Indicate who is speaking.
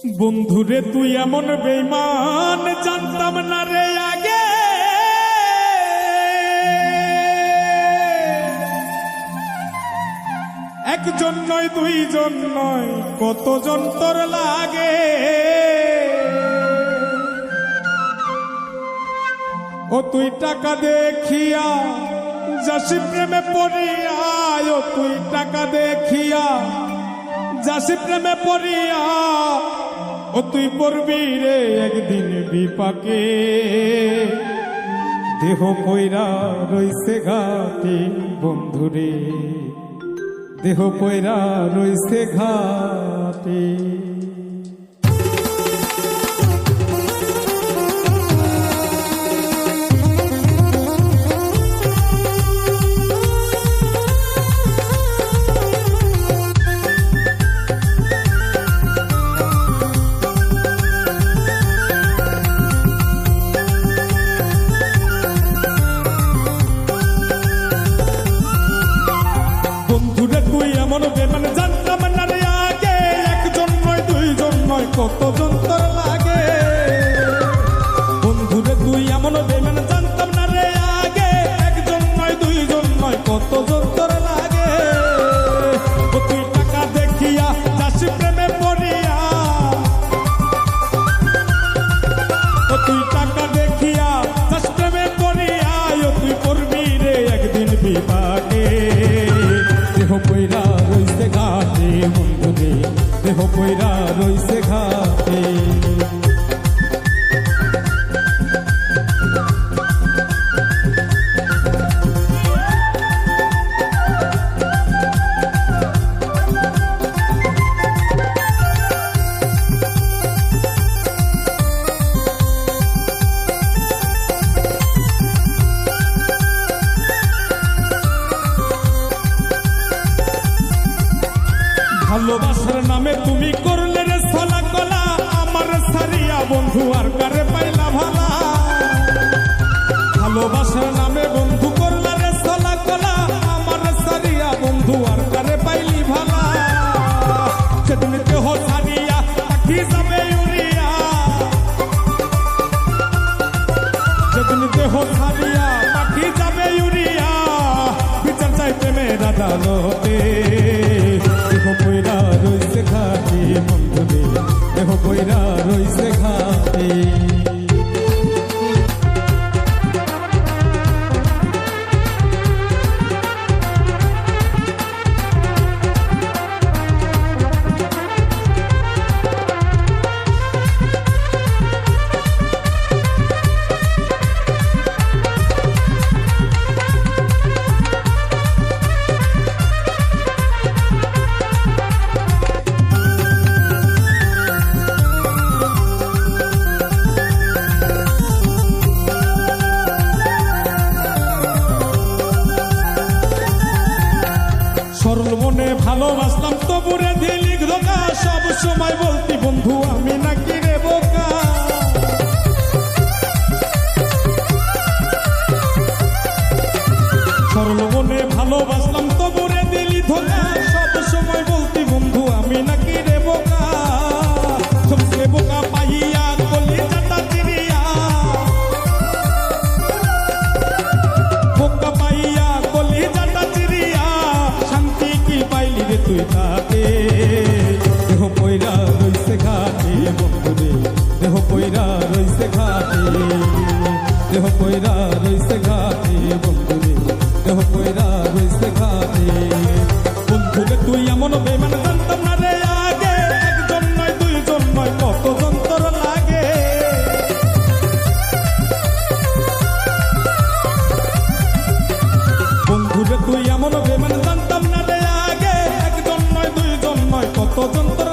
Speaker 1: বন্ধুরে তুই এমন বেঈমান জানতাম না রে আগে। একজন নয় দুইজন নয় কতজন তোর লাগে। ও তুই টাকা দেখিয়া যাসি প্রেমে পড়িয়া, ও তুই টাকা দেখিয়া যাসি প্রেমে পড়িয়া, ও তুই পড়বি রে একদিন বিপাকে। দেহ কইরা রইছে ঘাটে বন্ধুরে, দেহ কইরা রইছে ঘাটে। কতজন তোর লাগে বন্ধুরে তুই এমন বেঈমান জানতাম না রে আগে। একজন নয় দুইজন নয় কতজন তোর লাগে। ও তুই টাকা দেখিয়া যাসি প্রেমে পড়িয়া, ও তুই টাকা দেখিয়া যাসি প্রেমে পড়িয়া, ও তুই পড়বি রে একদিন বিপাকে। দেহ কইরা রইছে ঘাটে বন্ধুরে, দেহ কইরা রইছে ঘাটে। ভালোবাসার নামে তুমি করলে রে ছলা কলা, আমার সারিয়া বন্ধু আর কারে পাইলা ভালা। ভালোবাসার নামে বন্ধু করলে রে ছলা কলা, আমার সারিয়া বন্ধু আর কারে পাইলি ভালা। সেদিন দেহ সারিয়া পাখি যাবে উড়িয়া, সেদিন দেহ সারিয়া পাখি যাবে উড়িয়া, বিচার চাই প্রেমের আদালতে। দেহ কইরা রইছে ঘাটে বন্ধুরে, দেহ কইরা রইছে ঘাটে। সরল মনে ভালোবাসলাম তবুরে দিলি ধোকা, সব সময় বলতি বন্ধু আমি নাকি রে বোকা। সরল মনে ভালোবাসলাম তবুরে দিলি ধোকা, সব সময় বলতি বন্ধু আমি নাকি রে বোকা। সবচেয়ে বোকা পাইয়া কলি চাটা চিরিয়া, বোকা পাইয়া কলি চাটা চিরিয়া, শান্তি কি পাইলি রে তুই তাতে। দেহ কইরা রইছে ঘাটে বন্ধুরে, দেহ কইরা রইছে ঘাটে, দেহ কইরা রইছে ঘাটে বন্ধুরে, দেহ কইরা রইছে ঘাটে। বন্ধুরে তুই এমন বেঈমান জানতাম না রে আগে। একজন নয় দুইজন নয় কতজন তোর লাগে। বন্ধুরে তুই এমন বেঈমান জানতাম না রে আগে। একজন নয় দুইজন নয় কতজন তোর